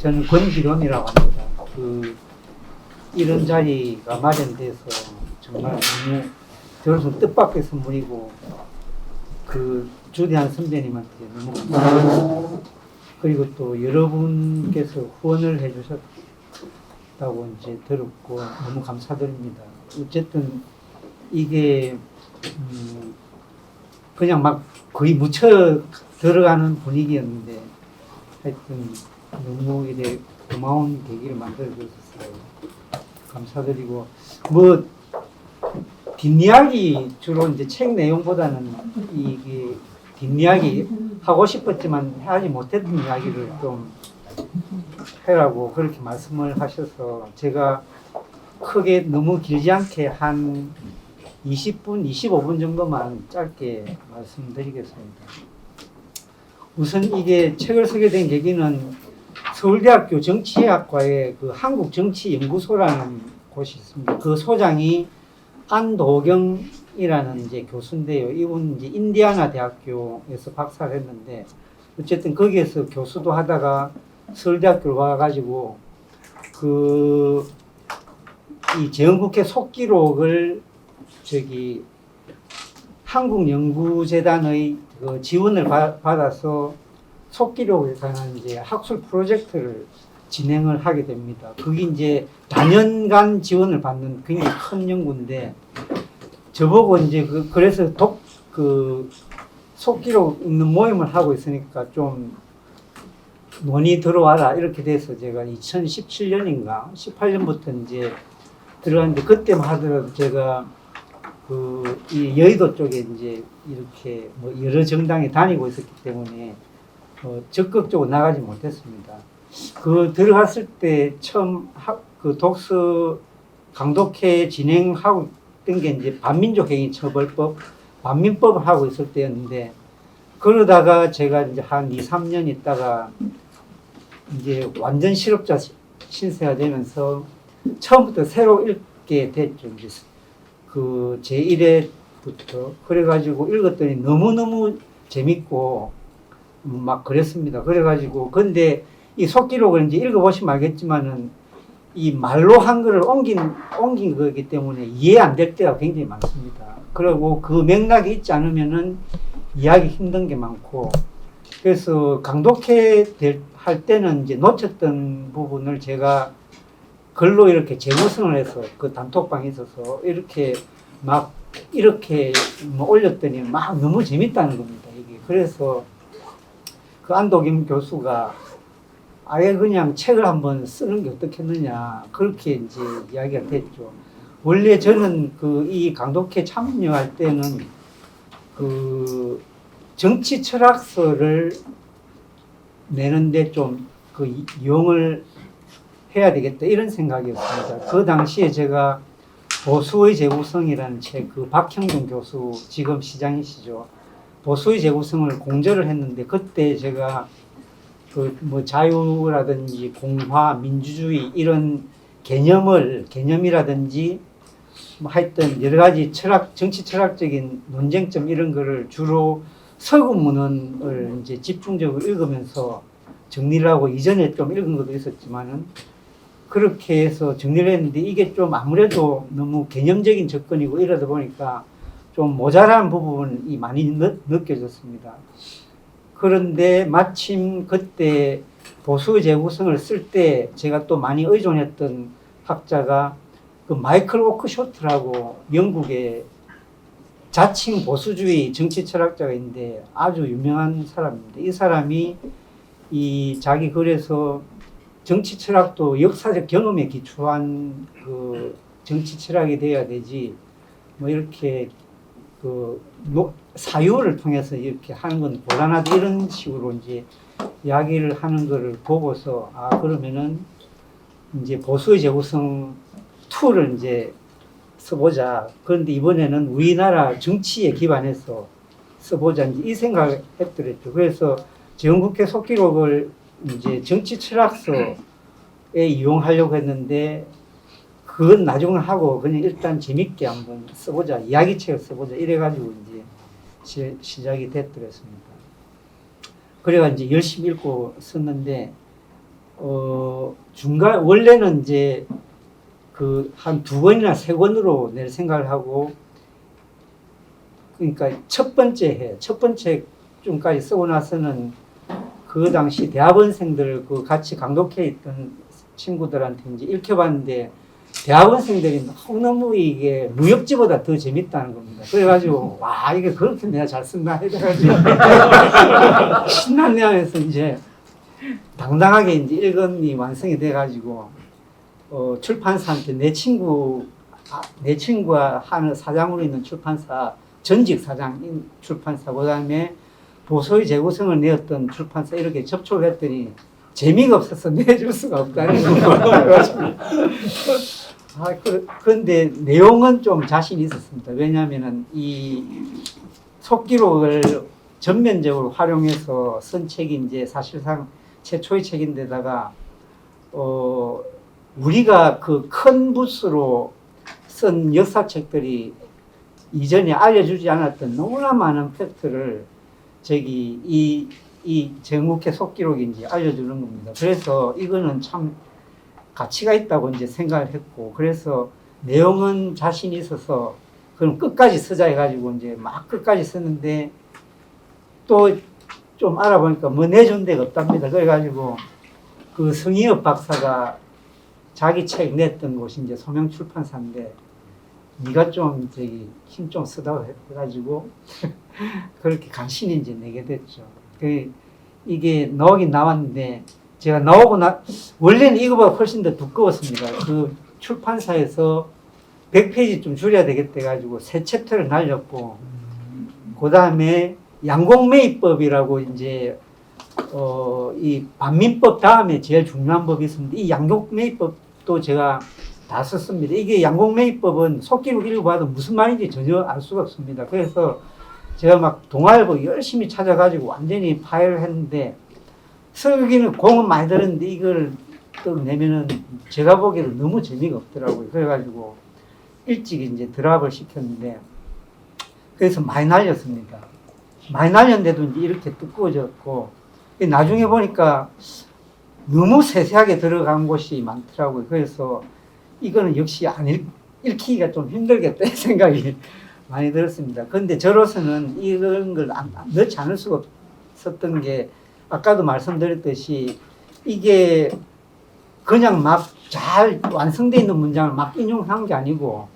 저는 권기론이라고 합니다. 이런 자리가 마련돼서 정말 너무 저로서 뜻밖의 선물이고 주대한 선배님한테 너무 감사하고, 그리고 또 여러분께서 후원을 해주셨다고 이제 들었고 너무 감사드립니다. 어쨌든 이게 그냥 막 거의 묻혀 들어가는 분위기였는데 하여튼 너무 이래 고마운 계기를 만들어주셔서 감사드리고, 뭐 뒷이야기 주로 이제 책 내용보다는 이게 뒷이야기 하고 싶었지만 하지 못했던 이야기를 좀 해라고 그렇게 말씀을 하셔서 제가 크게 너무 길지 않게 한 20분, 25분 정도만 짧게 말씀드리겠습니다. 우선 이게 책을 쓰게 된 계기는 서울대학교 정치학과에 한국정치연구소라는 곳이 있습니다. 그 소장이 안도경이라는 이제 교수인데요. 이분 이제 인디아나 대학교에서 박사를 했는데, 어쨌든 거기에서 교수도 하다가 서울대학교로 와가지고 이 재헌국회 속기록을 한국연구재단의 지원을 받아서 속기록에 관한 이제 학술 프로젝트를 진행을 하게 됩니다. 그게 이제 다년간 지원을 받는 굉장히 큰 연구인데, 저보고 이제 그래서 속기록 있는 모임을 하고 있으니까 좀 논의 들어와라 이렇게 돼서 제가 2017년인가 18년부터 이제 들어갔는데, 그때만 하더라도 제가 이 여의도 쪽에 이제 이렇게 뭐 여러 정당에 다니고 있었기 때문에 적극적으로 나가지 못했습니다. 들어갔을 때 처음 독서 강독회 진행하고 있던 게 이제 반민족행위처벌법, 반민법을 하고 있을 때였는데, 그러다가 제가 이제 한 2, 3년 있다가 이제 완전 실업자 신세가 되면서 처음부터 새로 읽게 됐죠. 이제 제1회부터. 그래가지고 읽었더니 너무너무 재밌고 막 그랬습니다. 그래가지고 근데 이 속기록을 이제 읽어보시면 알겠지만은 이 말로 한글을 옮긴 거기 때문에 이해 안 될 때가 굉장히 많습니다. 그리고 그 맥락이 있지 않으면은 이해하기 힘든 게 많고, 그래서 강독회 할 때는 이제 놓쳤던 부분을 제가 글로 이렇게 재구성을 해서 그 단톡방에 있어서 이렇게 올렸더니 막 너무 재밌다는 겁니다, 이게. 그래서 안도김 교수가 아예 그냥 책을 한번 쓰는 게 어떻겠느냐, 그렇게 이제 이야기가 됐죠. 원래 저는 이 강독회 참여할 때는 정치 철학서를 내는데 좀 이용을 해야 되겠다 이런 생각이었습니다. 그 당시에 제가 보수의 재구성이라는 책, 박형준 교수, 지금 시장이시죠. 보수의 재구성을 공저를 했는데, 그때 제가 뭐 자유라든지 공화, 민주주의 이런 개념이라든지 뭐 하여튼 여러 가지 정치 철학적인 논쟁점 이런 거를 주로 서구문헌을 이제 집중적으로 읽으면서 정리를 하고, 이전에 좀 읽은 것도 있었지만은 그렇게 해서 정리를 했는데, 이게 좀 아무래도 너무 개념적인 접근이고 이러다 보니까 좀 모자란 부분이 많이 느껴졌습니다. 그런데 마침 그때 보수 재구성을 쓸 때 제가 또 많이 의존했던 학자가 마이클 오크쇼트라고 영국의 자칭 보수주의 정치 철학자가 있는데 아주 유명한 사람입니다. 이 사람이 자기 글에서 정치 철학도 역사적 경험에 기초한 정치 철학이 되어야 되지, 뭐 이렇게 사유를 통해서 이렇게 하는 건 곤란하다 이런 식으로 이제 이야기를 하는 거를 보고서, 그러면은 이제 보수의 재구성 2를 이제 써보자. 그런데 이번에는 우리나라 정치에 기반해서 써보자, 이제 이 생각을 했더랬죠. 그래서 재헌국회 속기록을 이제 정치 철학서에 이용하려고 했는데, 그건 나중에 하고 그냥 일단 재밌게 한번 써보자, 이야기책을 써보자 이래가지고 이제 시작이 됐더랬습니다. 그래가 이제 열심히 읽고 썼는데, 중간 원래는 이제 그 한 2권이나 3권으로 낼 생각을 하고, 그러니까 첫 번째 중까지 쓰고 나서는 그 당시 대학원생들 그 같이 강독회에 있던 친구들한테 이제 읽혀봤는데 대학원생들이 너무 이게 무협지보다 더 재밌다는 겁니다. 그래가지고 와 이게 그렇게 내가 잘 쓴다 해가지고 신났네 하면서 이제 당당하게 이제 1권이 완성이 돼가지고 출판사한테 내 친구가 하는 사장으로 있는 출판사 전직 사장인 출판사 그다음에 도서의 재구성을 내었던 출판사 이렇게 접촉을 했더니 재미가 없어서 내줄 수가 없다는 거예요. 그런데 내용은 좀 자신이 있었습니다. 왜냐하면은 이 속기록을 전면적으로 활용해서 쓴 책이 이제 사실상 최초의 책인데다가 우리가 그 큰 붓으로 쓴 역사책들이 이전에 알려주지 않았던 너무나 많은 팩트를 이 정국회 속기록인지 알려주는 겁니다. 그래서 이거는 참 가치가 있다고 이제 생각을 했고, 그래서 내용은 자신이 있어서 그럼 끝까지 쓰자 해가지고 이제 막 끝까지 썼는데 또 좀 알아보니까 뭐 내준 데가 없답니다. 그래가지고 그 성희엽 박사가 자기 책 냈던 곳이 이제 소명출판사인데 네가 좀 힘 좀 쓰다고 해가지고 그렇게 간신히 이제 내게 됐죠. 이게 나오긴 나왔는데 제가 나오고 원래는 이거보다 훨씬 더 두꺼웠습니다. 그 출판사에서 100페이지 좀 줄여야 되겠다 해가지고 새 챕터를 날렸고, 그 다음에 양곡매입법이라고 이제 이 반민법 다음에 제일 중요한 법이 있습니다. 이 양곡매입법도 제가 다 썼습니다. 이게 양곡매입법은 속기록 읽어봐도 무슨 말인지 전혀 알 수가 없습니다. 그래서 제가 막 동아일보 열심히 찾아가지고 완전히 파헤를 했는데 쓰기는 공은 많이 들었는데 이걸 또 내면은 제가 보기에는 너무 재미가 없더라고요. 그래가지고 일찍 이제 드랍을 시켰는데 그래서 많이 날렸습니다. 많이 날렸는데도 이제 이렇게 두꺼워졌고 나중에 보니까 너무 세세하게 들어간 곳이 많더라고요. 그래서 이거는 역시 안 읽히기가 좀 힘들겠다 생각이 많이 들었습니다. 그런데 저로서는 이런 걸 넣지 않을 수가 없었던 게 아까도 말씀드렸듯이 이게 그냥 막 잘 완성되어 있는 문장을 막 인용한 게 아니고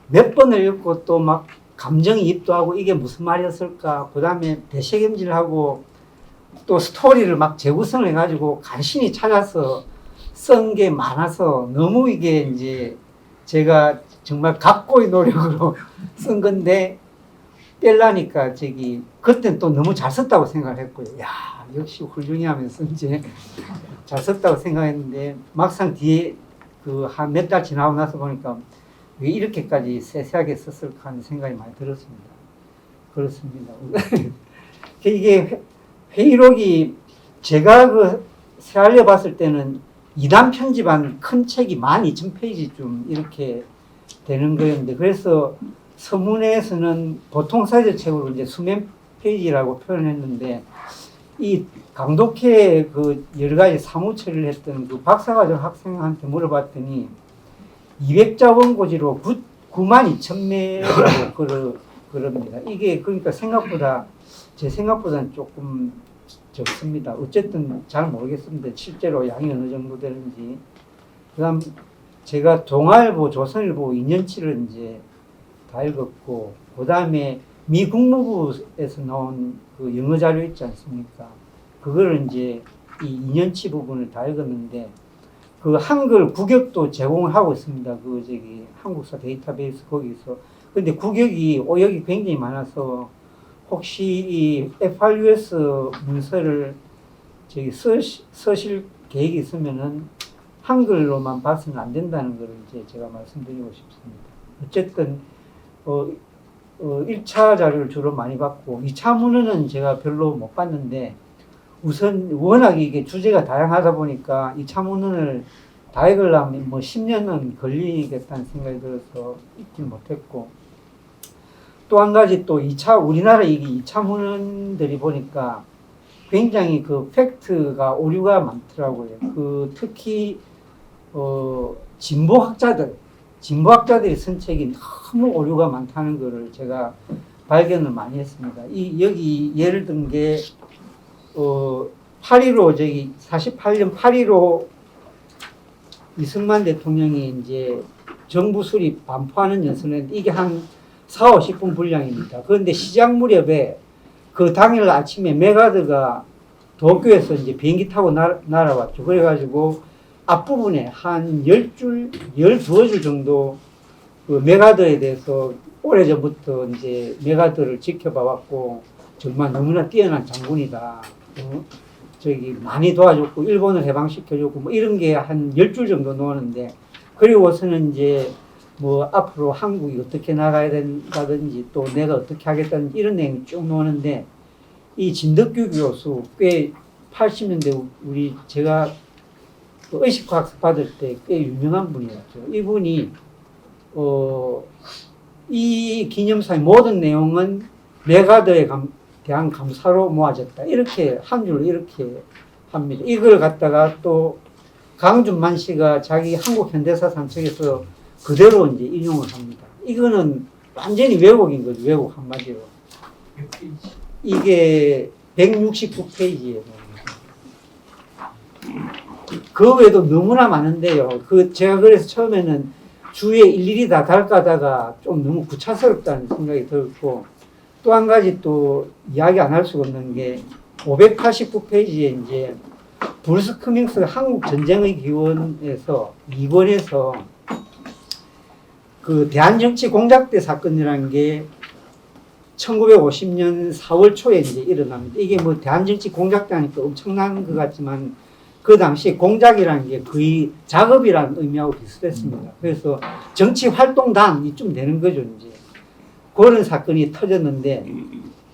몇 번을 읽고 또 막 감정이입도 하고 이게 무슨 말이었을까, 그 다음에 되새김질하고 또 스토리를 막 재구성을 해가지고 간신히 찾아서 쓴 게 많아서 너무 이게 이제 제가 정말 각고의 노력으로 쓴 건데 뺄라니까 그때는 또 너무 잘 썼다고 생각을 했고요. 야, 역시 훌륭히 하면서 이제 잘 썼다고 생각했는데 막상 뒤에 그 한 몇 달 지나고 나서 보니까 왜 이렇게까지 세세하게 썼을까 하는 생각이 많이 들었습니다. 그렇습니다. 이게 회의록이 제가 그 새알려 봤을 때는 2단 편집한 큰 책이 12,000페이지쯤 이렇게 되는 거였는데, 그래서 서문에서는 보통 사이즈 책으로 이제 수면 페이지라고 표현했는데, 이 강독회 그 여러 가지 사무 처리를 했던 그 박사과정 학생한테 물어봤더니 200자 원고지로 92,000매라고 그럽니다. 이게 그러니까 제 생각보다는 조금 적습니다. 어쨌든 잘 모르겠습니다. 실제로 양이 어느 정도 되는지. 그다음 제가 동아일보, 조선일보 2년치를 이제 다 읽었고, 그다음에 미 국무부에서 나온 그 영어 자료 있지 않습니까? 그거를 이제 이 2년치 부분을 다 읽었는데 그 한글 국역도 제공을 하고 있습니다. 한국사 데이터베이스 거기서. 근데 국역이 오역이 굉장히 많아서 혹시 이 FRUS 문서를 쓰실 계획이 있으면은 한글로만 봐서는 안 된다는 걸 이제 제가 말씀드리고 싶습니다. 어쨌든 1차 자료를 주로 많이 받고 2차 문헌은 제가 별로 못 봤는데 우선 워낙 이게 주제가 다양하다 보니까 2차 문헌을 다 읽으려면 10년은 걸리겠다는 생각이 들어서 읽지 못했고, 또 한 가지 또 우리나라 이게 2차 문헌들이 보니까 굉장히 그 팩트가 오류가 많더라고요. 특히 진보학자들이 쓴 책이 너무 오류가 많다는 것을 제가 발견을 많이 했습니다. 여기 예를 든 게 8.15 48년 8.15 이승만 대통령이 이제 정부 수립 반포하는 연설을 했는데 이게 한 4, 50분 분량입니다. 그런데 시작 무렵에 그 당일 아침에 메가드가 도쿄에서 이제 비행기 타고 날아왔죠. 그래가지고 앞부분에 한 10줄, 12줄 정도 그 메가드에 대해서 오래전부터 이제 메가드를 지켜봐 왔고 정말 너무나 뛰어난 장군이다. 많이 도와줬고 일본을 해방시켜줬고 뭐 이런 게 한 10줄 정도 나오는데 그리고서는 이제 뭐 앞으로 한국이 어떻게 나가야 된다든지 또 내가 어떻게 하겠다든지 이런 내용이 쭉 나오는데 이 진덕규 교수 꽤 80년대 제가 의식학습 받을 때 꽤 유명한 분이었죠. 이분이 이 기념사의 모든 내용은 메가드에 대한 감사로 모아졌다. 이렇게 한 줄로 이렇게 합니다. 이걸 갖다가 또 강준만 씨가 자기 한국 현대사 산책에서 그대로 이제 인용을 합니다. 이거는 완전히 왜곡인 거죠. 왜곡 한마디로. 이게 169페이지예요. 그 외에도 너무나 많은데요. 제가 그래서 처음에는 주에 일일이 다 달가다가 좀 너무 구차스럽다는 생각이 들었고, 또 한 가지 또 이야기 안 할 수가 없는 게 589페이지에 이제 브루스 커밍스 한국 전쟁의 기원에서 2권에서 그 대한정치 공작대 사건이라는 게 1950년 4월 초에 이제 일어납니다. 이게 뭐 대한정치 공작대 하니까 엄청난 것 같지만 그 당시 공작이라는 게 거의 작업이라는 의미하고 비슷했습니다. 그래서 정치 활동단 이쯤 되는 거죠, 이제. 그런 사건이 터졌는데,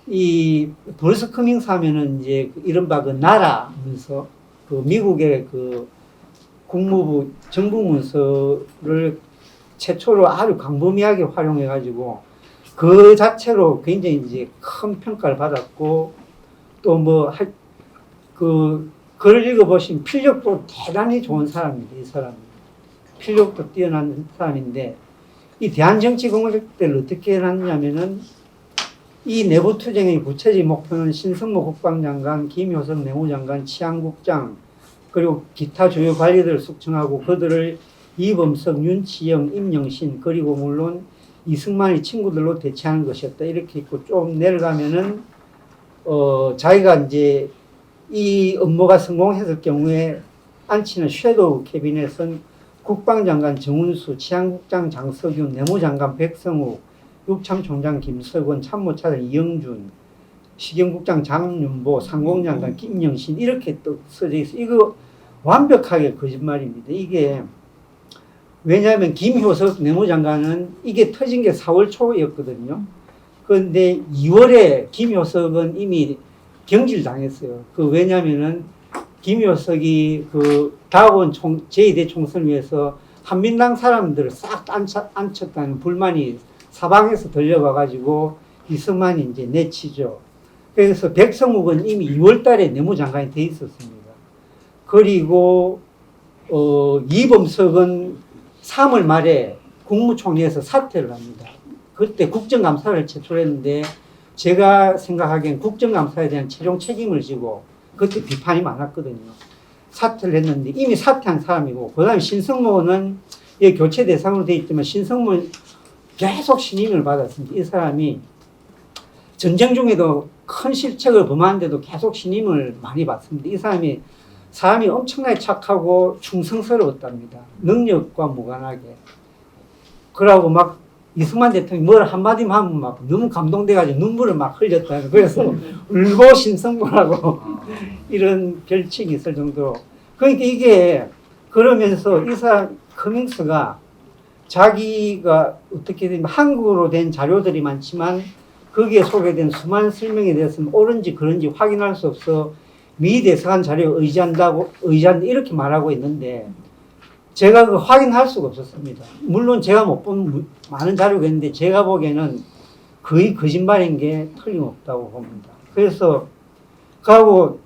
이 브루스 커밍스 하면은 이제 이른바 그 나라 문서, 그 미국의 그 국무부 정부 문서를 최초로 아주 광범위하게 활용해가지고 그 자체로 굉장히 이제 큰 평가를 받았고, 또 뭐 글을 읽어보시면 필력도 대단히 좋은 사람입니다. 이 사람은 필력도 뛰어난 사람인데, 이 대한정치공작대를 어떻게 해놨냐면은 이 내부투쟁의 구체적 목표는 신성모 국방장관, 김효석 내무장관, 치안국장 그리고 기타 주요 관리들을 숙청하고 그들을 이범석, 윤치영, 임영신 그리고 물론 이승만의 친구들로 대체하는 것이었다. 이렇게 있고 좀 내려가면은 자기가 이제 이 업무가 성공했을 경우에 안치는 섀도우 캐비넷은 국방장관 정운수, 치안국장 장석윤, 내무장관 백성욱, 육참총장 김석원, 참모차장 이영준, 식영국장 장윤보, 상공장관 김영신 이렇게 또 써져 있어요. 이거 완벽하게 거짓말입니다. 이게 왜냐하면 김효석 내무장관은 이게 터진 게 4월 초였거든요. 그런데 2월에 김효석은 이미 경질당했어요. 왜냐하면은 김효석이 다가온 제2대 총선을 위해서 한민당 사람들을 싹 앉혔다는 불만이 사방에서 들려와가지고 이승만이 이제 내치죠. 그래서 백성욱은 이미 2월 달에 내무장관이 돼 있었습니다. 그리고, 이범석은 3월 말에 국무총리에서 사퇴를 합니다. 그때 국정감사를 제출했는데 제가 생각하기엔 국정감사에 대한 최종 책임을 지고 그때 비판이 많았거든요. 사퇴를 했는데 이미 사퇴한 사람이고 그 다음에 신성모는 교체 대상으로 되어 있지만 신성모는 계속 신임을 받았습니다. 이 사람이 전쟁 중에도 큰 실책을 범하는데도 계속 신임을 많이 받습니다. 이 사람이 엄청나게 착하고 충성스러웠답니다. 능력과 무관하게. 그러고 막 이승만 대통령이 뭘 한마디만 하면 막 너무 감동돼가지고 눈물을 막 흘렸다. 그래서 울고 신성모라고 이런 별칭이 있을 정도로. 그러니까 이게 그러면서 이 사람 커밍스가 자기가 어떻게 되면 한국어로 된 자료들이 많지만 거기에 소개된 수많은 설명에 대해서는 옳은지 그런지 확인할 수 없어 미대서한 자료에 의지한다 이렇게 말하고 있는데 제가 확인할 수가 없었습니다. 물론 제가 못 본 많은 자료가 있는데 제가 보기에는 거의 거짓말인 게 틀림없다고 봅니다. 그래서 그하고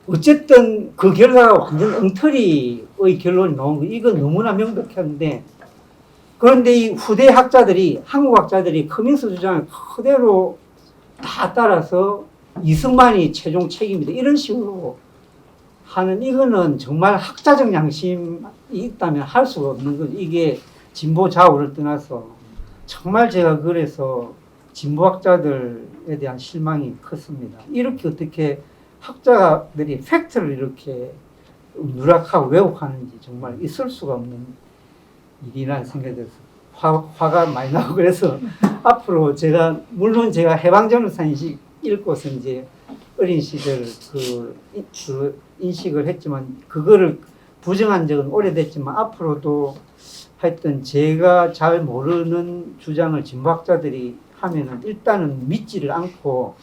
어쨌든 그 결과가 완전 엉터리의 결론이 나온 거 이건 너무나 명백한데 그런데 이 후대 학자들이 한국 학자들이 커밍스 주장을 그대로 다 따라서 이승만이 최종 책임이다 이런 식으로 하는 이거는 정말 학자적 양심이 있다면 할 수가 없는 거죠. 이게 진보 좌우를 떠나서 정말 제가 그래서 진보학자들에 대한 실망이 컸습니다. 이렇게 어떻게 학자들이 팩트를 이렇게 누락하고 왜곡하는지 정말 있을 수가 없는 일이라는 생각이 들어서 화가 많이 나고 그래서 앞으로 제가 물론 제가 해방전후사 인식 읽고서 이제 어린 시절 그 인식을 했지만 그거를 부정한 적은 오래됐지만 앞으로도 하여튼 제가 잘 모르는 주장을 진보학자들이 하면은 일단은 믿지를 않고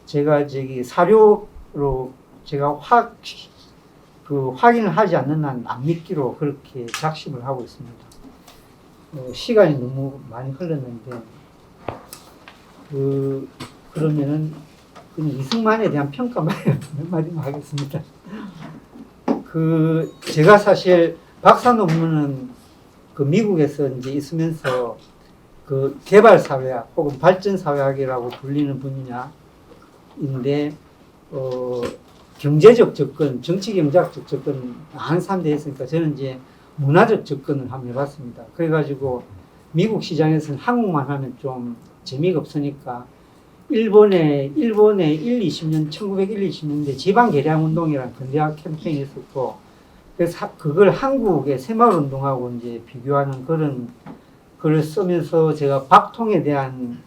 제가 저기 사료로 제가 확인을 하지 않는 한 안 믿기로 그렇게 작심을 하고 있습니다. 시간이 너무 많이 흘렀는데 그러면은 그냥 이승만에 대한 평가만 몇 마디만 하겠습니다. 제가 사실 박사 논문은 그 미국에서 이제 있으면서 그 개발사회학 혹은 발전사회학이라고 불리는 분야인데, 경제적 접근, 정치경제학적 접근 안 사람들이 했으니까 저는 이제 문화적 접근을 한번 해봤습니다. 그래가지고 미국 시장에서는 한국만 하면 좀 재미가 없으니까 일본에 1920년대 지방개량운동이라는 근대화 캠페인이 있었고, 그래서 그걸 한국의 새마을운동하고 이제 비교하는 그런 글을 쓰면서 제가 박통에 대한,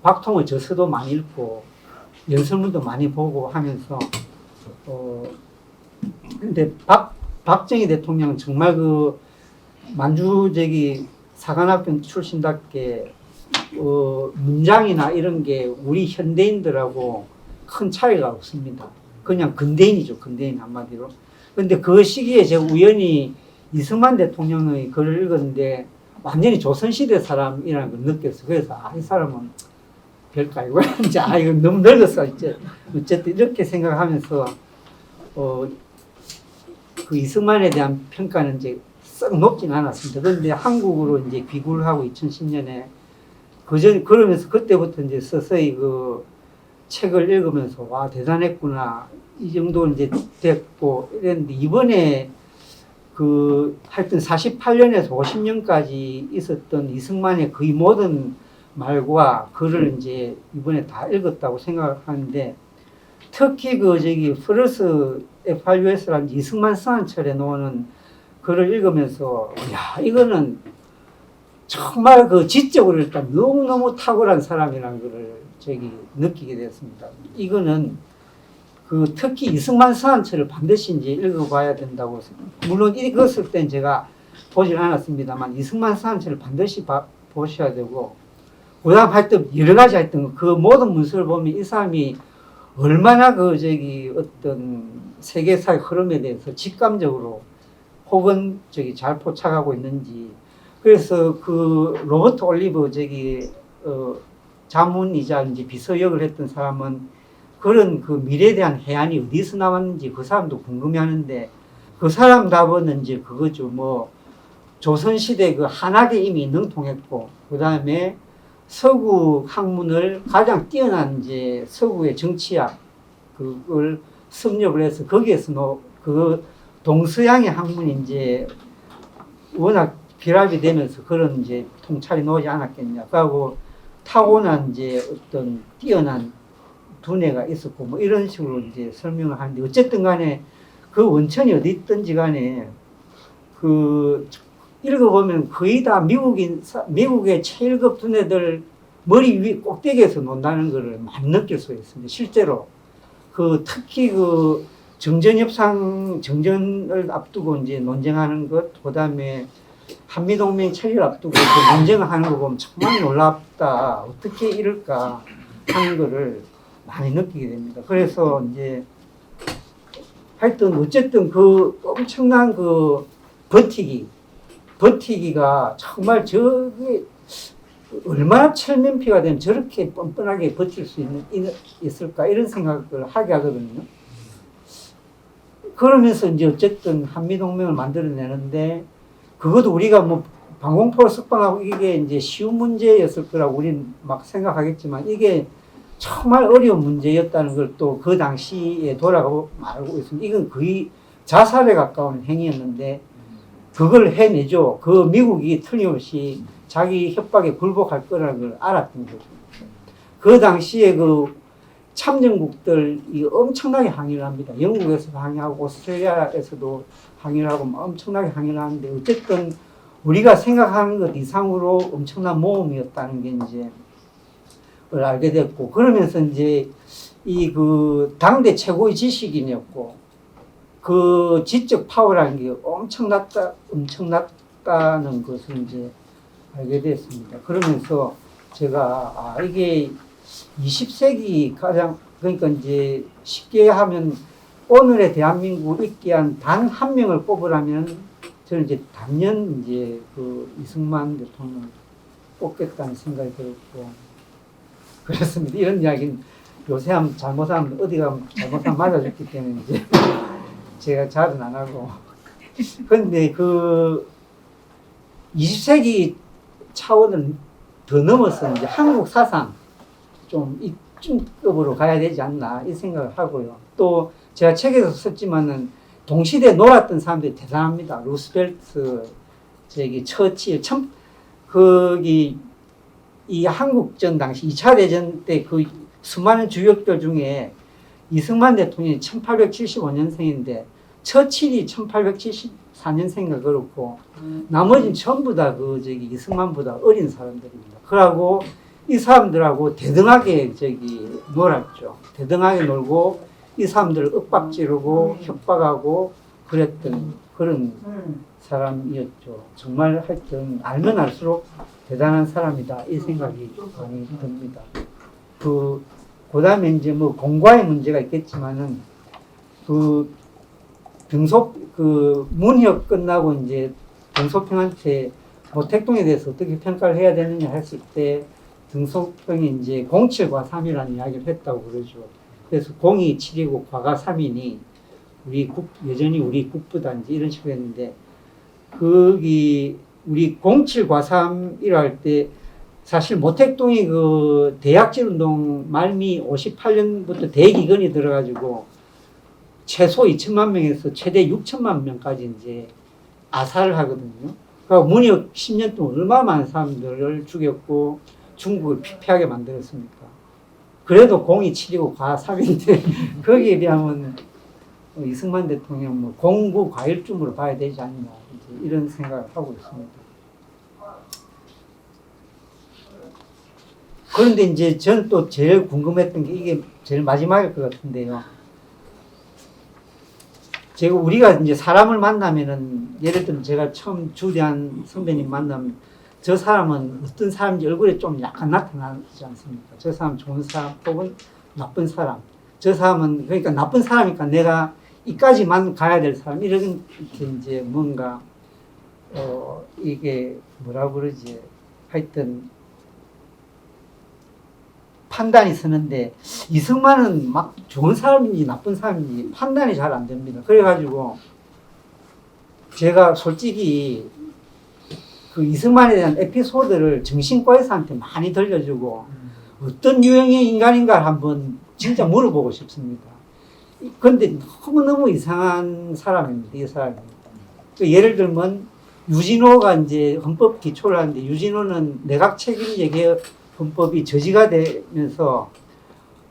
박통의 저서도 많이 읽고, 연설문도 많이 보고 하면서, 근데 박정희 대통령은 정말 그 만주적이 사관학교 출신답게 문장이나 이런 게 우리 현대인들하고 큰 차이가 없습니다. 그냥 근대인이죠. 근대인 한마디로. 근데 그 시기에 제가 우연히 이승만 대통령의 글을 읽었는데 완전히 조선시대 사람이라는 걸 느꼈어요. 그래서 이 사람은 별거 아니고 이제 이거 너무 늙었어. 이제 어쨌든 이렇게 생각하면서 그 이승만에 대한 평가는 이제 썩 높진 않았습니다. 그런데 한국으로 이제 귀국을 하고 2010년에 그러면서 그때부터 이제 서서히 그 책을 읽으면서 와, 대단했구나. 이 정도 이제 됐고 이랬는데 이번에 하여튼 48년에서 50년까지 있었던 이승만의 거의 모든 말과 글을 이제 이번에 다 읽었다고 생각하는데 특히 플러스 FRUS라는 이승만 성한철에 나오는 글을 읽으면서 야, 이거는 정말 그 지적으로 일단 너무너무 탁월한 사람이라는 것을 느끼게 되었습니다. 이거는 특히 이승만 서한철을 반드시 이제 읽어봐야 된다고. 물론 읽었을 땐 제가 보질 않았습니다만 이승만 서한철을 반드시 보셔야 되고, 그다음 하여튼 여러 가지 하여튼 그 모든 문서를 보면 이 사람이 얼마나 어떤 세계사의 흐름에 대해서 직감적으로 혹은 잘 포착하고 있는지. 그래서 로버트 올리브 자문이자 이제 비서 역을 했던 사람은 그런 미래에 대한 해안이 어디서 나왔는지 그 사람도 궁금해하는데 그 사람 답은 이제 그거죠. 조선시대 한학에 이미 능통했고, 그 다음에 서구 학문을 가장 뛰어난 이제 서구의 정치학 그걸 섭렵을 해서 거기에서 동서양의 학문이 이제 워낙 결합이 되면서 그런 이제 통찰이 나오지 않았겠냐. 그리고 타고난 이제 어떤 뛰어난 두뇌가 있었고 이런 식으로 이제 설명을 하는데 어쨌든 간에 그 원천이 어디 있든지 간에 읽어보면 거의 다 미국의 최일급 두뇌들 머리 위 꼭대기에서 논다는 것을 많이 느낄 수 있습니다. 실제로 특히 정전을 앞두고 이제 논쟁하는 것, 그 다음에 한미동맹 체결 앞두고 논쟁을 하는 거 보면 정말 놀랍다. 어떻게 이럴까 하는 거를 많이 느끼게 됩니다. 그래서 이제 하여튼 어쨌든 엄청난 버티기가 정말 저게 얼마나 철면피가 되면 저렇게 뻔뻔하게 버틸 수 있을까 이런 생각을 하게 하거든요. 그러면서 이제 어쨌든 한미동맹을 만들어내는데 그것도 우리가 뭐 방공포를 석방하고 이게 이제 쉬운 문제였을 거라고 우리는 막 생각하겠지만 이게 정말 어려운 문제였다는 걸 또 그 당시에 돌아가고 말고 있습니다. 이건 거의 자살에 가까운 행위였는데 그걸 해내죠. 그 미국이 틀림없이 자기 협박에 굴복할 거라는 걸 알았던 거죠. 그 당시에 그 참전국들이 엄청나게 항의를 합니다. 영국에서도 항의하고 오스트레일리아에서도 항의를 하고 엄청나게 항의를 하는데 어쨌든 우리가 생각하는 것 이상으로 엄청난 모험이었다는 게 이제 걸 알게 됐고 그러면서 이제 이 그 당대 최고의 지식인이었고 그 지적 파워라는 게 엄청났다는 것을 이제 알게 됐습니다. 그러면서 제가 이게 20세기 가장 그러니까 이제 쉽게 하면 오늘의 대한민국을 있게 한 단 한 명을 꼽으라면 저는 이제 단연 이제 그 이승만 대통령을 꼽겠다는 생각이 들었고 그렇습니다. 이런 이야기는 요새 하면 잘못하면 어디 가면 잘못하면 맞아줬기 때문에 이제 제가 잘은 안 하고 근데 그 20세기 차원을 더 넘어서 이제 한국 사상 좀 이쯤급으로 가야 되지 않나 이 생각을 하고요. 또 제가 책에서 썼지만은 동시대에 놀았던 사람들이 대단합니다. 루스벨트, 처칠, 거기 이 한국전 당시 2차 대전 때 그 수많은 주역들 중에 이승만 대통령이 1875년생인데 처칠이 1874년생인가 그렇고 나머지는 전부 다 이승만보다 어린 사람들입니다. 그러고 이 사람들하고 대등하게 놀았죠. 대등하게 놀고 이 사람들을 윽박지르고 협박하고 그랬던 그런 사람이었죠. 정말 하여튼 알면 알수록 대단한 사람이다 이 생각이 많이 듭니다. 그 다음에 이제 뭐 공과의 문제가 있겠지만은 그 문혁 끝나고 이제 등소평한테 모택동에 대해서 어떻게 평가를 해야 되느냐 했을 때 등소평이 이제 07과 3이라는 이야기를 했다고 그러죠. 그래서 0이 7이고 과가 3이니 여전히 우리 국부다 이제 이런 식으로 했는데 거기 우리 07과 3이라 할 때 사실 모택동이 그 대약질 운동 말미 58년부터 대기근이 들어가지고 최소 2천만 명에서 최대 6천만 명까지 이제 아사를 하거든요. 그러니까 문혁 10년 동안 얼마나 많은 사람들을 죽였고 중국을 피폐하게 만들었습니까? 그래도 0이 7이고 과 3인데 거기에 비하면 이승만 대통령 뭐 공부 과일쯤으로 봐야 되지 않나 이런 생각을 하고 있습니다. 그런데 이제 저는 또 제일 궁금했던 게 이게 제일 마지막일 것 같은데요. 우리가 이제 사람을 만나면은 예를 들면 제가 처음 주대한 선배님 만나면 저 사람은 어떤 사람인지 얼굴에 좀 약간 나타나지 않습니까? 저 사람 좋은 사람 혹은 나쁜 사람. 저 사람은 그러니까 나쁜 사람이니까 내가 이까지만 가야 될 사람 이런 이제 뭔가 이게 뭐라 그러지? 하여튼 판단이 서는데 이승만은 막 좋은 사람인지 나쁜 사람인지 판단이 잘 안 됩니다. 그래가지고 제가 솔직히 그 이승만에 대한 에피소드를 정신과의사한테 많이 들려주고 어떤 유형의 인간인가 한번 진짜 물어보고 싶습니다. 그런데 너무너무 이상한 사람입니다. 이 사람이. 예를 들면 유진호가 이제 헌법 기초를 하는데 유진호는 내각 책임제 개혁 헌법이 저지가 되면서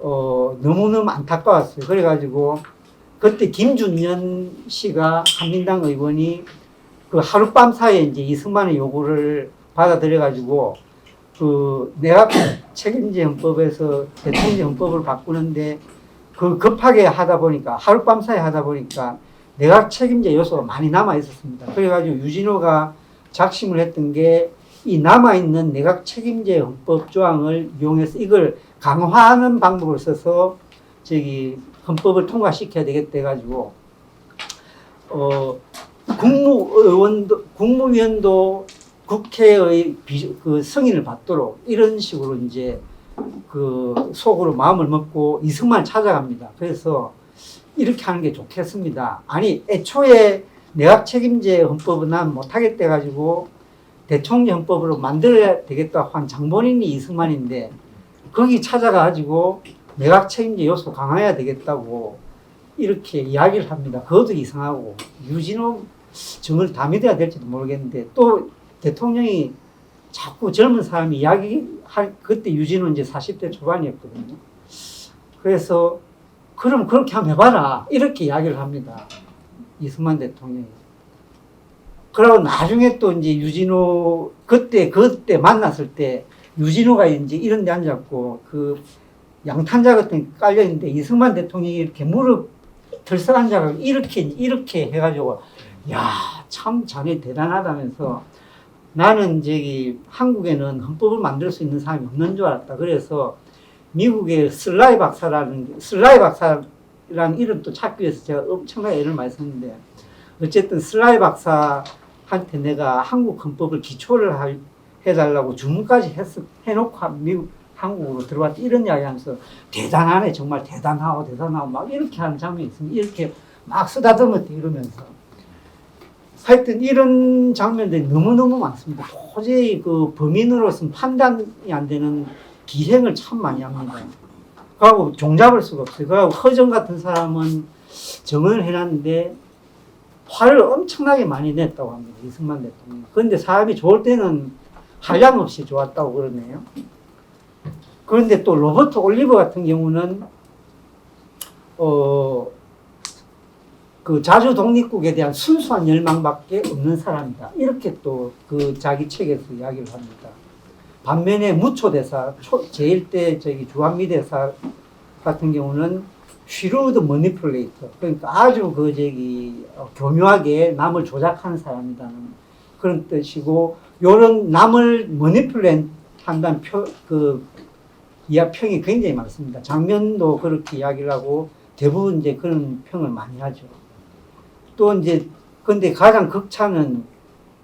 너무너무 안타까웠어요. 그래가지고 그때 김준년 씨가 한민당 의원이 그 하룻밤 사이에 이제 이승만의 요구를 받아들여가지고 그 내각 책임제 헌법에서 대통령 헌법을 바꾸는데 그 급하게 하다 보니까 하룻밤 사이에 하다 보니까 내각 책임제 요소가 많이 남아 있었습니다. 그래가지고 유진호가 작심을 했던 게 이 남아있는 내각 책임제 헌법 조항을 이용해서 이걸 강화하는 방법을 써서 헌법을 통과시켜야 되겠다 해가지고 국무위원도 국회의 그 승인을 받도록 이런 식으로 이제 그 속으로 마음을 먹고 이승만을 찾아갑니다. 그래서 이렇게 하는 게 좋겠습니다. 아니 애초에 내각 책임제 헌법은 난 못하겠다 가지고 대통령 헌법으로 만들어야 되겠다고 한 장본인이 이승만인데 거기 찾아가지고 내각 책임제 요소 강화해야 되겠다고 이렇게 이야기를 합니다. 그것도 이상하고 유진호 정을 다 믿어야 될지도 모르겠는데 또 대통령이 자꾸 젊은 사람이 이야기할 그때 유진호 이제 40대 초반이었거든요. 그래서 그럼 그렇게 한번 해봐라 이렇게 이야기를 합니다. 이승만 대통령이. 그러고 나중에 또 이제 유진호 그때 만났을 때 유진호가 이제 이런 데 앉았고 그 양탄자 같은 게 깔려 있는데 이승만 대통령이 이렇게 무릎 들썩 앉아가 이렇게 해가지고 야, 참 자네 대단하다면서 나는 저기 한국에는 헌법을 만들 수 있는 사람이 없는 줄 알았다. 그래서 미국의 슬라이 박사라는 이름도 찾기 위해서 제가 엄청나게 애를 많이 썼는데 어쨌든 슬라이 박사한테 내가 한국 헌법을 기초를 해달라고 주문까지 해놓고 한국으로 들어왔다 이런 이야기 하면서 대단하네 정말 대단하고 막 이렇게 하는 장면이 있습니다. 이렇게 막 쓰다듬었대 이러면서 하여튼 이런 장면들이 너무너무 많습니다. 도저히 그 범인으로서는 판단이 안 되는 기행을 참 많이 합니다. 그리고 종잡을 수가 없어요. 그리고 허정 같은 사람은 정언을 해놨는데 화를 엄청나게 많이 냈다고 합니다. 이승만 대통령. 그런데 사람이 좋을 때는 한량없이 좋았다고 그러네요. 그런데 또 로버트 올리버 같은 경우는 그 자주 독립국에 대한 순수한 열망밖에 없는 사람이다. 이렇게 또 그 자기 책에서 이야기를 합니다. 반면에 무초 대사, 제1대 주한미 대사 같은 경우는 shrewd manipulator, 그러니까 아주 교묘하게 남을 조작하는 사람이라는 그런 뜻이고, 요런 남을 manipulate 한다는 평이 굉장히 많습니다. 장면도 그렇게 이야기를 하고 대부분 이제 그런 평을 많이 하죠. 또 이제 근데 가장 극찬은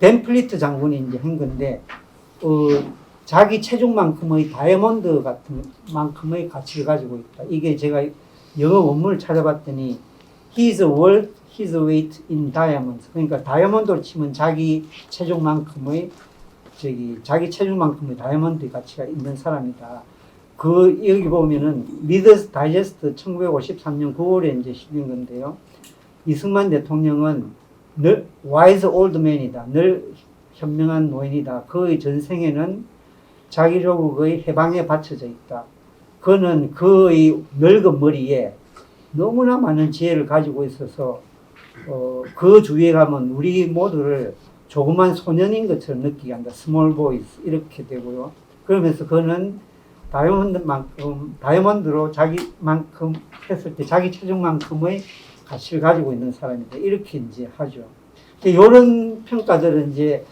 벤 플리트 장군이 이제 한 건데 자기 체중만큼의 다이아몬드 같은 만큼의 가치를 가지고 있다. 이게 제가 영어 원문을 찾아봤더니 His worth, his weight in diamonds. 그러니까 다이아몬드로 치면 자기 체중만큼의 다이아몬드 가치가 있는 사람이다. 여기 보면은 리더스 다이제스트 1953년 9월에 이제 실린 건데요. 이승만 대통령은 늘 wise old man이다. 늘 현명한 노인이다. 그의 전생에는 자기 조국의 해방에 바쳐져 있다. 그는 그의 늙은 머리에 너무나 많은 지혜를 가지고 있어서 그 주위에 가면 우리 모두를 조그만 소년인 것처럼 느끼게 한다. small boys 이렇게 되고요. 그러면서 그는 다이아몬드로 자기만큼 했을 때 자기 체중만큼의 가치를 가지고 있는 사람이다. 이렇게 이제 하죠. 이런 평가들은 이제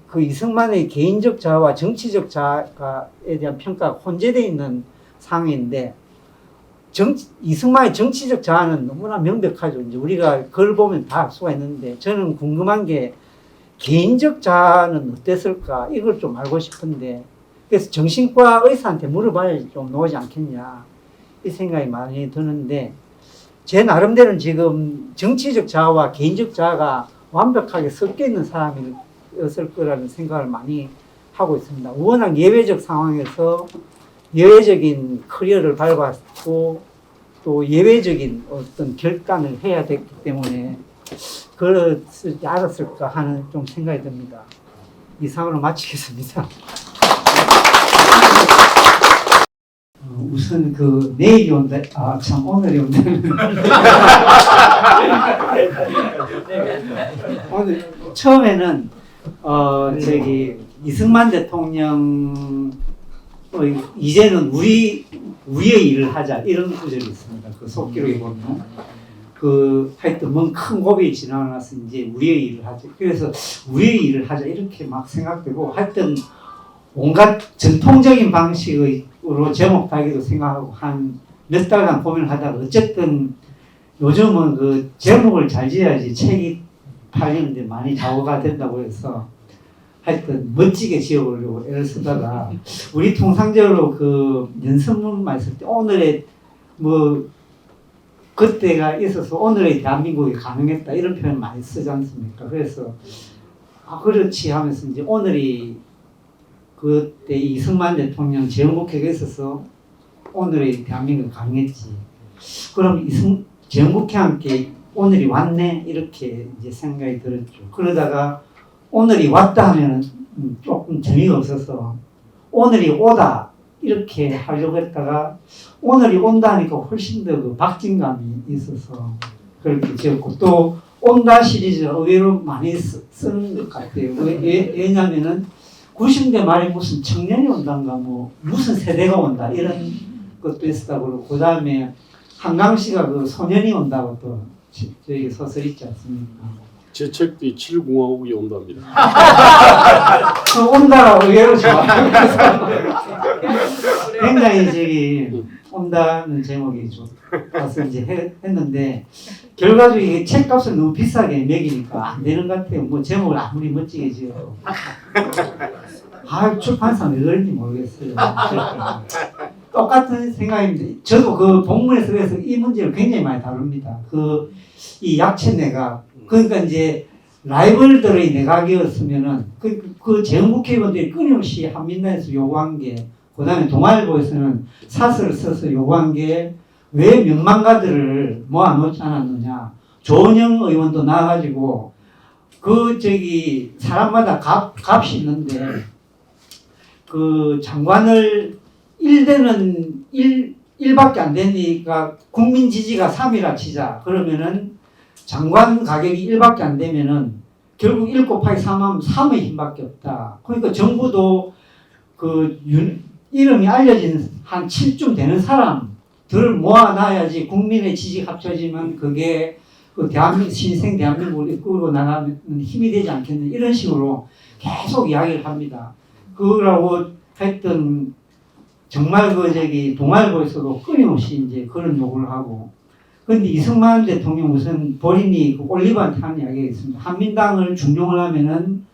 그 이승만의 개인적 자아와 정치적 자아에 대한 평가가 혼재되어 있는 상황인데, 이승만의 정치적 자아는 너무나 명백하죠. 이제 우리가 그걸 보면 다 알 수가 있는데, 저는 궁금한 게 개인적 자아는 어땠을까? 이걸 좀 알고 싶은데, 그래서 정신과 의사한테 물어봐야지 좀 나오지 않겠냐. 이 생각이 많이 드는데, 제 나름대로는 지금 정치적 자아와 개인적 자아가 완벽하게 섞여 있는 사람이었을 거라는 생각을 많이 하고 있습니다. 워낙 예외적 상황에서 예외적인 커리어를 밟았고 또 예외적인 어떤 결단을 해야 됐기 때문에 그렇지 않았을까 하는 좀 생각이 듭니다. 이상으로 마치겠습니다. 우선 내일이 온다. 참 오늘이 온다. 오늘 처음에는 이승만 대통령 이제는 우리의 일을 하자 이런 구절이 있습니다. 그 속기록에 보면 하여튼 뭔 큰 고비에 지나가서 이제 우리의 일을 하자. 그래서 우리의 일을 하자 이렇게 막 생각되고 하여튼 온갖 전통적인 방식으로 제목 달기도 생각하고 한 몇 달간 고민을 하다가 어쨌든 요즘은 제목을 잘 지어야지 책이 팔리는데 많이 좌우가 된다고 해서 하여튼 멋지게 지어보려고 애를 쓰다가 우리 통상적으로 연습문만 했을 때 오늘의 그때가 있어서 오늘의 대한민국이 가능했다 이런 표현 많이 쓰지 않습니까? 그래서 그렇지 하면서 이제 오늘이 그때 이승만 대통령 재헌국회가 있어서 오늘의 대한민국이 가능했지. 그럼 재헌국회와 함께 오늘이 왔네 이렇게 이제 생각이 들었죠. 그러다가 오늘이 왔다 하면 조금 재미가 없어서 오늘이 오다 이렇게 하려고 했다가 오늘이 온다 하니까 훨씬 더 그 박진감이 있어서 그렇게 지었고, 또 온다 시리즈 의외로 많이 쓰는 것 같아요. 왜냐면은 90대 말에 무슨 청년이 온단가 뭐 무슨 세대가 온다 이런 것도 있었다고 그러고, 그 다음에 한강씨가 그 소년이 온다고 또 저희 소설 있지 않습니까? 제 책도 7공화국이 온답니다. 그 온다라고 의외로 좋아해요. 굉장히 저기 온다는 제목이 좋아서 이제 했는데 결과적으로 이게 책값을 너무 비싸게 매기니까 안 되는 것 같아요. 뭐 제목을 아무리 멋지게 지어도 출판사는 왜 그런지 모르겠어요. 똑같은 생각인데 저도 그 본문에서 그래서 이 문제를 굉장히 많이 다룹니다. 이 약체 내각, 그러니까 이제 라이벌들의 내각이었으면은 그 재헌국회의원들이 끊임없이 한민당에서 요구한 게, 그 다음에 동아일보에서는 사설을 써서 요구한 게 왜 명망가들을 모아놓지 않았느냐. 조은영 의원도 나와가지고 사람마다 값이 있는데 그 장관을 1밖에 안 되니까 국민 지지가 3이라 치자. 그러면은 장관 가격이 1밖에 안 되면은 결국 1 곱하기 3 하면 3의 힘밖에 없다. 그러니까 정부도 이름이 알려진 한 7쯤 되는 사람들을 모아놔야지 국민의 지지 합쳐지면 그게 신생 대한민국을 이끌고 나가는 힘이 되지 않겠느냐. 이런 식으로 계속 이야기를 합니다. 그러고 했던 정말 동아일보에서도 끊임없이 이제 그런 요구를 하고, 그런데 이승만 대통령 우선 본인이 올리브한테 한 이야기가 있습니다. 한민당을 중용을 하면은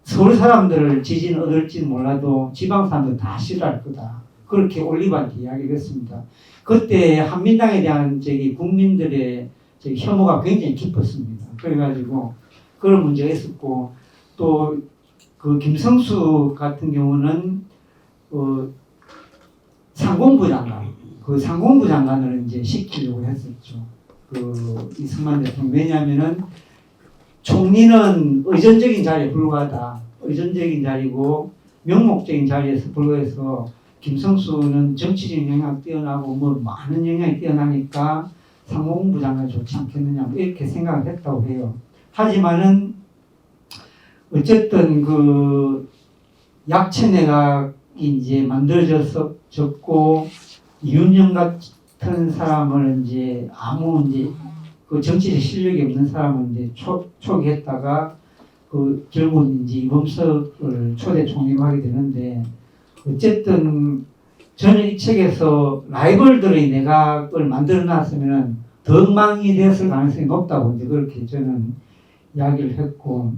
서울 사람들을 지지는 얻을지는 몰라도 지방 사람들 다 싫어할 거다. 그렇게 올리브한테 이야기를 했습니다. 그때 한민당에 대한 국민들의 혐오가 굉장히 깊었습니다. 그래가지고 그런 문제가 있었고, 또 그 김성수 같은 경우는 상공부 장관을 이제 시키려고 했었죠. 이승만 대통령. 왜냐하면은 총리는 의전적인 자리에 불과하다. 의전적인 자리고 명목적인 자리에서 불과해서 김성수는 정치적 영향이 뛰어나고 뭐 많은 영향이 뛰어나니까 상공부 장관이 좋지 않겠느냐 이렇게 생각을 했다고 해요. 하지만은 어쨌든 약체 내각이 이제 만들어졌고 이윤영 같은 사람을 이제 그 정치적 실력이 없는 사람을 이제 초기했다가 결국 이제 이범석을 초대 총리로 하게 되는데, 어쨌든 저는 이 책에서 라이벌들의 내각을 만들어 놨으면 더 엉망이 됐을 가능성이 높다고 이제 그렇게 저는 이야기를 했고,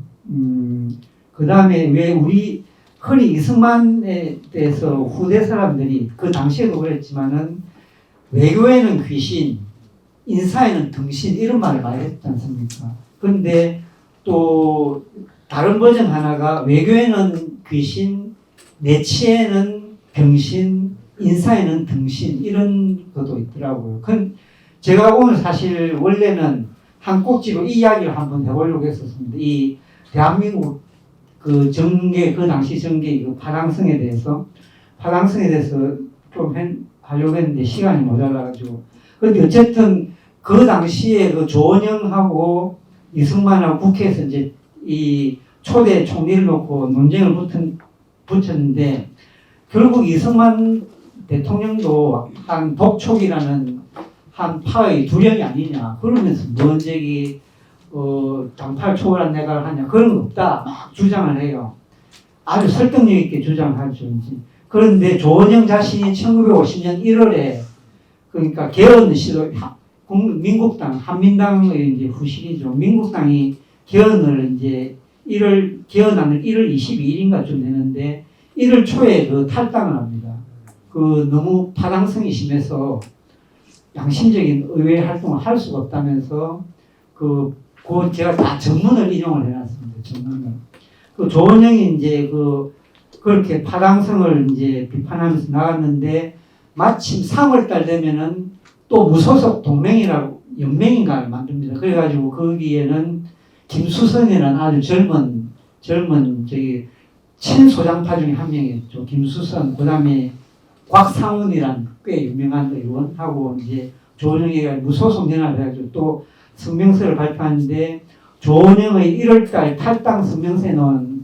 그 다음에 왜 우리 흔히 이승만에 대해서 후대 사람들이 그 당시에도 그랬지만은 외교에는 귀신, 인사에는 등신 이런 말을 많이 했지 않습니까? 그런데 또 다른 버전 하나가 외교에는 귀신, 내치에는 병신, 인사에는 등신 이런 것도 있더라고요. 제가 오늘 사실 원래는 한 꼭지로 이 이야기를 한번 해보려고 했었습니다. 이 대한민국 그 당시 정계 파랑성에 대해서 좀 하려고 했는데 시간이 모자라가지고. 그런데 어쨌든 그 당시에 조원영하고 이승만하고 국회에서 이제 이 초대 총리를 놓고 논쟁을 붙였는데, 결국 이승만 대통령도 한 독촉이라는 한 파의 두령이 아니냐. 그러면서 당파를 초월한 내각을 하냐. 그런 거 없다. 막 주장을 해요. 아주 설득력 있게 주장하죠. 그런데 조원영 자신이 1950년 1월에 그러니까 개헌 시도 민국당, 한민당의 이제 후실이죠. 민국당이 개헌을 이제 개헌안을 1월 22일인가 좀 되는데 1월 초에 탈당을 합니다. 너무 파당성이 심해서 양심적인 의회 활동을 할 수가 없다면서 그 제가 다 전문을 인용을 해놨습니다. 전문을. 그 조원영이 이제 그렇게 파당성을 이제 비판하면서 나갔는데 마침 3월달 되면은 또 무소속 동맹이라고 연맹인가를 만듭니다. 그래가지고 거기에는 김수선이라는 아주 젊은 저기 친소장파 중에 한 명이었죠. 김수선, 그다음에 곽상훈이란 꽤 유명한 의원하고 이제 조원영이가 무소속 연합해가지고 또 성명서를 발표하는데 조원영의 1월달 탈당 성명서는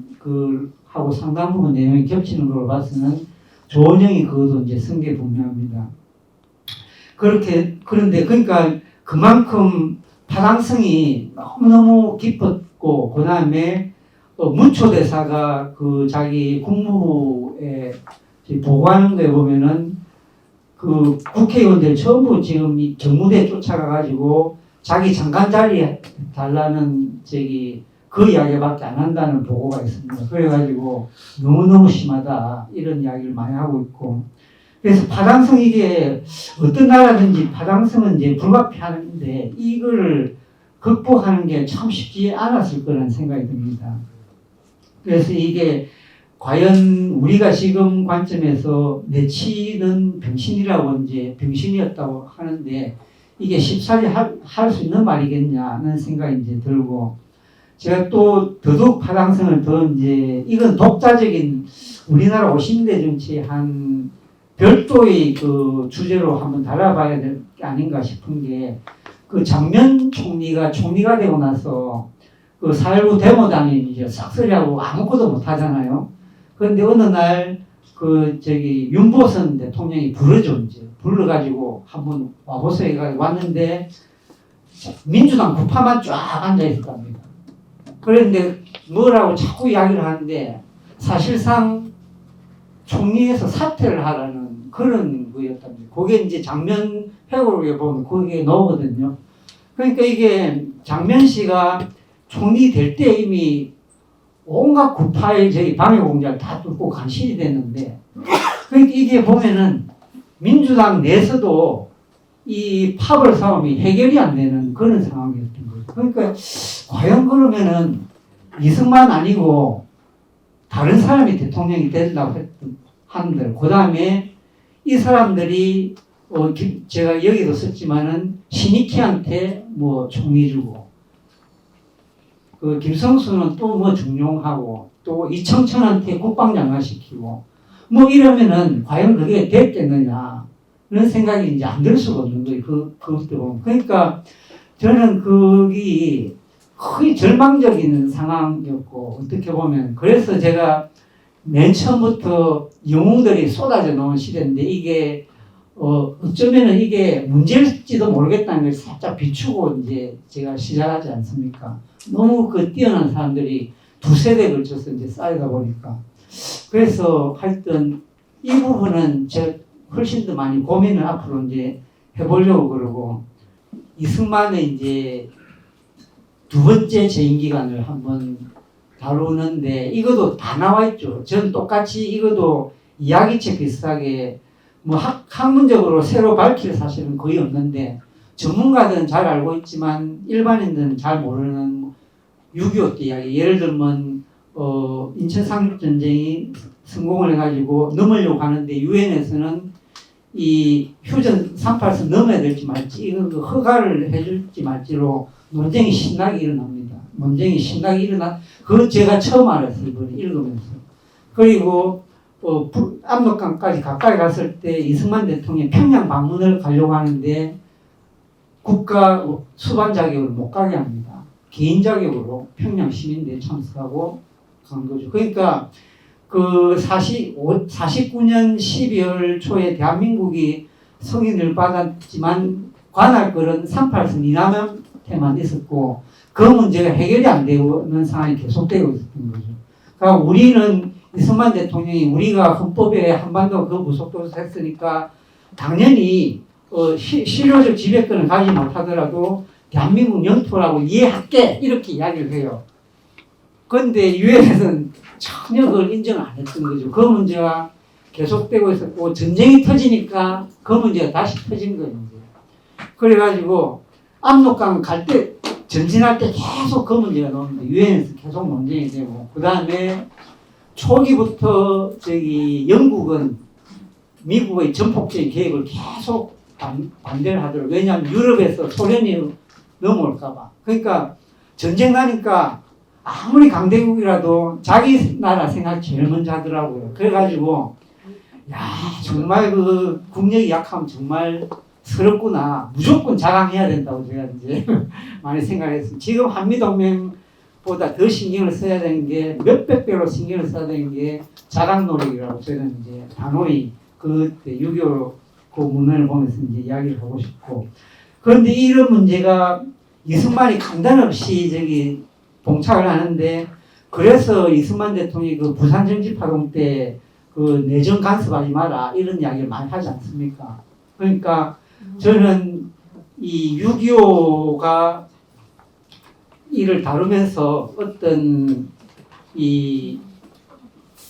하고 상당 부분 내용이 겹치는 걸로 봐서는 조원영이 그것도 이제 성계 분명합니다. 그런데 그러니까 그만큼 파당성이 너무너무 깊었고 그 다음에 문초대사가 자기 국무부에 보고하는 거에 보면은 국회의원들 전부 지금 이 경무대 쫓아가가지고 자기 장관 자리 달라는 그 이야기밖에 안 한다는 보고가 있습니다. 그래가지고 너무너무 심하다 이런 이야기를 많이 하고 있고 그래서 파당성 이게 어떤 나라든지 파당성은 이제 불가피하는데 이거를 극복하는 게 참 쉽지 않았을 거라는 생각이 듭니다. 그래서 이게 과연 우리가 지금 관점에서 내치는 병신이라고 이제 병신이었다고 하는데 이게 쉽사리 할 수 있는 말이겠냐는 생각이 이제 들고 제가 또 더더욱 파당성을 더 이제 이건 독자적인 우리나라 50대 정치 한 별도의 주제로 한번 다뤄봐야 될 게 아닌가 싶은 게 장면 총리가 되고 나서 4.19 데모단이 이제 싹쓸이하고 아무것도 못 하잖아요. 그런데 어느 날 윤보선 대통령이 불러가지고 한번 와보세요 해가지고 왔는데 민주당 구파만 쫙 앉아있을 겁니다. 그런데 뭐라고 자꾸 이야기를 하는데 사실상 총리에서 사퇴를 하라는 그런 거였답니다. 그게 이제 장면 회고록에 보면 그게 나오거든요. 그러니까 이게 장면 씨가 총리 될 때 이미 온갖 구파의 방해 공작을 다 뚫고 간신히 됐는데 그러니까 이게 보면은 민주당 내에서도 이 파벌 싸움이 해결이 안 되는 그런 상황이었던 거죠. 그러니까 과연 그러면은 이승만 아니고 다른 사람이 대통령이 된다고 한들 그 다음에 이 사람들이 제가 여기도 썼지만은 신익희한테 뭐 총리 주고 김성수는 또 뭐 중용하고 또 이청천한테 국방장관 시키고 뭐 이러면은 과연 그게 됐겠느냐 그런 생각이 이제 안 들 수가 없는 거예요. 그것도 보면. 그러니까 저는 거의 절망적인 상황이었고 어떻게 보면 그래서 제가 맨 처음부터 영웅들이 쏟아져 나온 시대인데 이게 어쩌면은 이게 문제일지도 모르겠다는 걸 살짝 비추고 이제 제가 시작하지 않습니까? 너무 뛰어난 사람들이 두 세대에 걸쳐서 이제 쌓이다 보니까 그래서 하여튼 이 부분은 제가 훨씬 더 많이 고민을 앞으로 이제 해보려고 그러고 이승만의 이제 두 번째 재임 기간을 한번 다루는데 이것도 다 나와 있죠. 전 똑같이 이것도 이야기책 비슷하게 뭐 학문적으로 새로 밝힐 사실은 거의 없는데 전문가들은 잘 알고 있지만 일반인들은 잘 모르는 6.25 때 이야기. 예를 들면 인천 상륙전쟁이 성공을 해가지고 넘으려고 하는데 유엔에서는 이 휴전 38선 넘어야 될지 말지 이거 허가를 해줄지 말지로 논쟁이 신나게 일어납니다. 그거 제가 처음 알았어요. 이번에 읽으면서. 그리고 압록강까지 가까이 갔을 때 이승만 대통령이 평양 방문을 가려고 하는데 국가 수반 자격으로 못 가게 합니다. 개인 자격으로 평양 시민대에 참석하고 간 거죠. 그러니까 49년 12월 초에 대한민국이 승인을 받았지만 관할권은 38선 이남한테만 있었고 그 문제가 해결이 안 되는 상황이 계속되고 있었던 거죠. 그러니까 우리는 이승만 대통령이 우리가 헌법에 한반도 무속도에서 했으니까 당연히 실효적 지배권을 가지 못하더라도 대한민국 영토라고 이해할게 이렇게 이야기를 해요. 그런데 유엔에서는 전혀 그걸 인정을 안 했던 거죠. 그 문제가 계속되고 있었고 전쟁이 터지니까 그 문제가 다시 터진 거예요. 그래가지고 압록강 갈 때 전진할 때 계속 그 문제가 나오는데 유엔에서 계속 논쟁이 되고 그 다음에 초기부터 저기 영국은 미국의 전폭적인 계획을 계속 반대를 하더라고요. 왜냐하면 유럽에서 소련이 넘어올까봐. 그러니까 전쟁 나니까 아무리 강대국이라도 자기 나라 생각 제일 먼저 하더라고요. 그래가지고 야 정말 그 국력이 약하면 정말 서럽구나. 무조건 자강해야 된다고 제가 이제 많이 생각했습니다. 지금 한미동맹보다 더 신경을 써야 되는 게 몇백 배로 신경을 써야 되는 게 자강 노력이라고 저는 이제 단호히 그때 6.25 그 문헌을 보면서 이제 이야기를 하고 싶고 그런데 이런 문제가 이승만이 강단 없이 저기 봉착을 하는데 그래서 이승만 대통령이 그 부산 정치파동 때 그 내정 간섭하지 마라 이런 이야기를 많이 하지 않습니까? 그러니까 저는 이 6.25가 이를 다루면서 어떤 이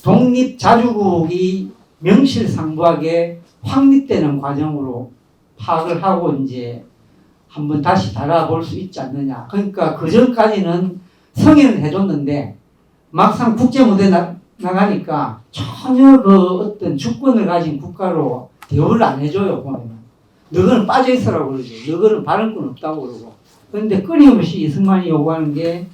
독립자주국이 명실상부하게 확립되는 과정으로 파악을 하고 이제 한번 다시 달아볼 수 있지 않느냐. 그러니까 그 전까지는 성인을 해줬는데 막상 국제 무대 나가니까 전혀 그 어떤 주권을 가진 국가로 대우를 안 해줘요. 보면 너희는 빠져 있으라고 그러죠. 너희는 발언권 없다고 그러고. 그런데 끊임없이 이승만이 요구하는 게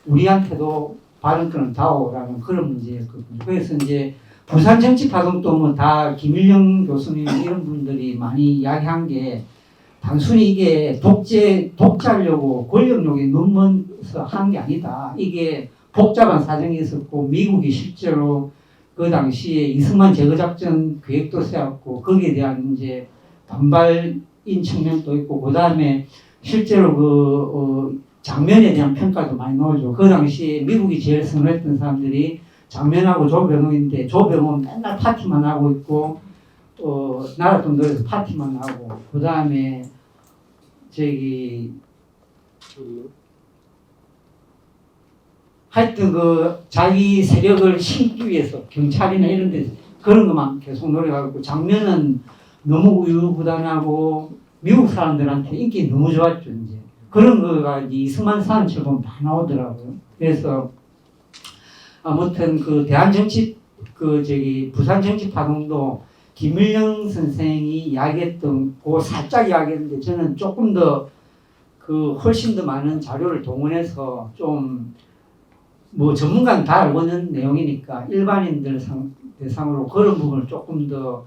우리한테도 발언권을 다오라는 그런 문제였거든요. 그래서 이제 부산 정치파동도 뭐 다 김일영 교수님 이런 분들이 많이 이야기한 게 단순히 이게 독재하려고 권력욕에 넘어서 한 게 아니다. 이게 복잡한 사정이 있었고 미국이 실제로 그 당시에 이승만 제거작전 계획도 세웠고 거기에 대한 이제 반발인 측면도 있고 그 다음에 실제로 그 장면에 대한 평가도 많이 나오죠. 그 당시에 미국이 제일 선호했던 사람들이 장면하고 조병호인데 조병호는 맨날 파티만 하고 있고 나라 돈 들여서 파티만 하고 그 다음에 저기 하여튼 그 자기 세력을 심기 위해서 경찰이나 이런 데 그런 것만 계속 노력하고 장면은 너무 우유부단하고 미국 사람들한테 인기 너무 좋았죠. 이제 그런 거가 이제 이승만 사안처럼 다 나오더라고요. 그래서 아무튼 그 대한정치 그 저기 부산 정치파동도 김일영 선생이 이야기했던 그 살짝 이야기했는데 저는 조금 더 그 훨씬 더 많은 자료를 동원해서 좀 뭐 전문가는 다 알고 있는 내용이니까 일반인들 대상으로 그런 부분을 조금 더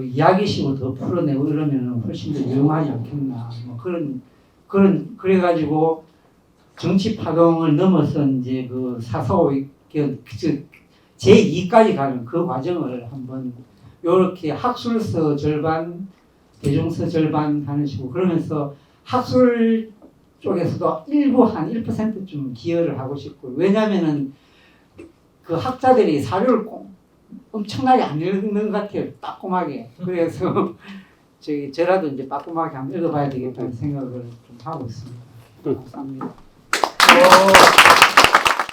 이야기식으로 더 풀어내고 이러면 훨씬 더 유용하지 않겠나 뭐 그래가지고 정치 파동을 넘어서 이제 그 사사오익 제2까지 가는 그 과정을 한번 요렇게 학술서 절반 대중서 절반 하는 식으로 그러면서 학술 쪽에서도 일부 한 1%좀 기여를 하고 싶고 왜냐면은 그 학자들이 사료를 엄청나게 안 읽는 것 같아요. 빠꼼하게. 그래서 저라도 이제 빠꼼하게 한번 읽어봐야 되겠다는 생각을 좀 하고 있습니다. 감사합니다.